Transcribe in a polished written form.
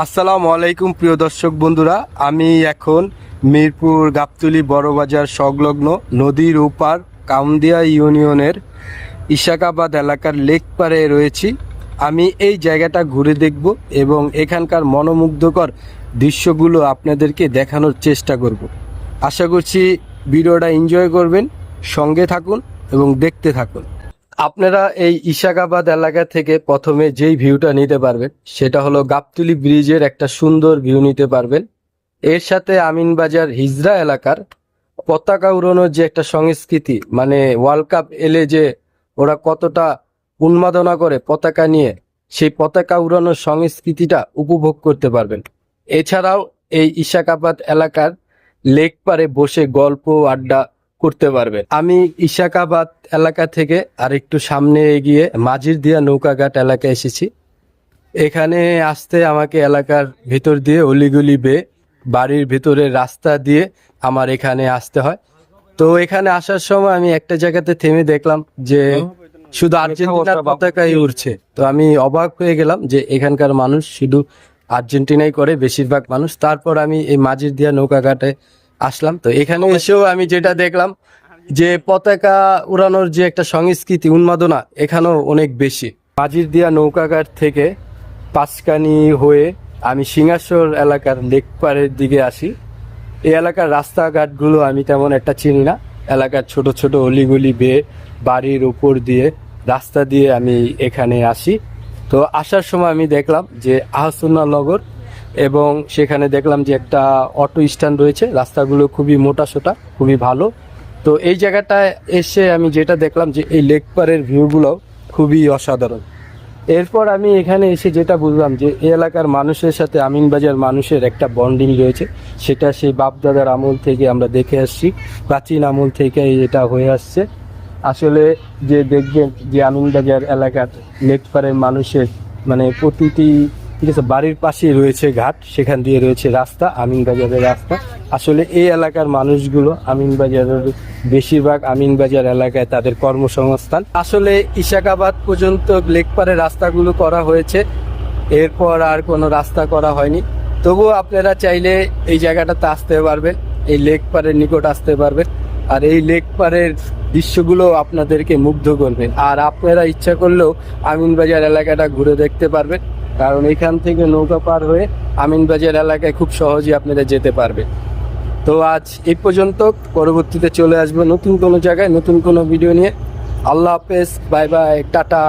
আসসালামু আলাইকুম প্রিয় দর্শক বন্ধুরা, আমি এখন মিরপুর গাবতলী বড়বাজার সংলগ্ন নদীর ওপার কাউন্দিয়া ইউনিয়নের ইশাকাবাদ এলাকার লেক পাড়ে রয়েছি। আমি এই জায়গাটা ঘুরে দেখব এবং এখানকার মনোমুগ্ধকর দৃশ্যগুলো আপনাদেরকে দেখানোর চেষ্টা করব। আশা করছি ভিডিওটা এনজয় করবেন, সঙ্গে থাকুন এবং দেখতে থাকুন। আপনারা এই ইশাকাবাদ এলাকা থেকে প্রথমে যেই ভিউটা নিতে পারবেন সেটা হলো গাবতলী ব্রিজের একটা সুন্দর ভিউ নিতে পারবেন। এর সাথে আমিনবাজার হিজরা এলাকার পতাকা উড়ানোর যে একটা সংস্কৃতি, মানে ওয়ার্ল্ড কাপ এলে যে ওরা কতটা উন্মাদনা করে পতাকা নিয়ে, সেই পতাকা উড়ানোর সংস্কৃতিটা উপভোগ করতে পারবেন। এছাড়াও এই ইশাকাবাদ এলাকার লেক পারে বসে গল্প আড্ডা করতে পারবেন। আমি ইশাকাবাদ এলাকা থেকে আর একটু সামনে এগিয়ে মাঝিরদিয়া নৌকাঘাট এলাকায় এসেছি। এখানে আসতে আমাকে এলাকার ভেতর দিয়ে অলিগলি বেয়ে বাড়ির ভেতরের রাস্তা দিয়ে আমার এখানে আসতে হয়। তো এখানে আসার সময় আমি একটা জায়গাতে থেমে দেখলাম যে শুধু আর্জেন্টিনার পতাকাই উড়ছে। তো আমি অবাক হয়ে গেলাম যে এখানকার মানুষ শুধু আর্জেন্টিনাই করে বেশিরভাগ মানুষ। তারপর আমি এই মাঝিরদিয়া নৌকাঘাটে আসলাম। তো এখানে এসেও আমি যেটা দেখলাম যে পতাকা উড়ানোর যে একটা সংস্কৃতি, উন্মাদনা এখানেও অনেক বেশি। মাঝিরদিয়া নৌকাঘাট থেকে পাঁচকানি হয়ে আমি সিংহাসর এলাকার লেক পাড়ের দিকে আসি। এই এলাকার রাস্তাঘাটগুলো আমি তেমন একটা চিনি না। এলাকার ছোট ছোট অলিগলি বেয়ে বাড়ির উপর দিয়ে রাস্তা দিয়ে আমি এখানে আসি। তো আসার সময় আমি দেখলাম যে আহসানুল্লাহ নগর, এবং সেখানে দেখলাম যে একটা অটো স্ট্যান্ড রয়েছে। রাস্তাগুলো খুবই মোটাসোটা, খুবই ভালো। তো এই জায়গাটায় এসে আমি যেটা দেখলাম যে এই লেক পাড়ের ভিউগুলো খুবই অসাধারণ। এরপর আমি এখানে এসে যেটা বুঝলাম যে এই এলাকার মানুষের সাথে আমিনবাজার মানুষের একটা বন্ডিং রয়েছে। সেটা সেই বাপদাদার আমল থেকে আমরা দেখে আসছি, প্রাচীন আমল থেকে এটা হয়ে আসছে। আসলে যে দেখবেন যে আমিনবাজার এলাকার লেক পাড়ের মানুষের মানে প্রতিটি, ঠিক আছে, বাড়ির পাশেই রয়েছে ঘাট, সেখান দিয়ে রয়েছে রাস্তা, আমিনবাজারের রাস্তা। আসলে এই এলাকার মানুষগুলো আমিনবাজারের বেশিরভাগ আমিনবাজার এলাকায় তাদের কর্মসংস্থান। আসলে ইশাকাবাদ পর্যন্ত লেকপাড়ের রাস্তাগুলো করা হয়েছে, এরপর আর কোনো রাস্তা করা হয়নি। তবুও আপনারা চাইলে এই জায়গাটাতে আসতে পারবেন, এই লেকপাড়ের নিকট আসতে পারবেন। আর এই লেকপাড়ের দৃশ্যগুলো আপনাদেরকে মুগ্ধ করবে। আর আপনারা ইচ্ছা করলেও আমিনবাজার এলাকাটা ঘুরে দেখতে পারবেন, কারণ এখান থেকে নৌকা পার হয়ে আমিনবাজার এলাকায় খুব সহজেই আপনারা যেতে পারবেন। তো আজ এই পর্যন্ত, পরবর্তীতে চলে আসবো নতুন কোনো জায়গায় নতুন কোনো ভিডিও নিয়ে। আল্লাহ হাফেজ, বাই বাই, টাটা।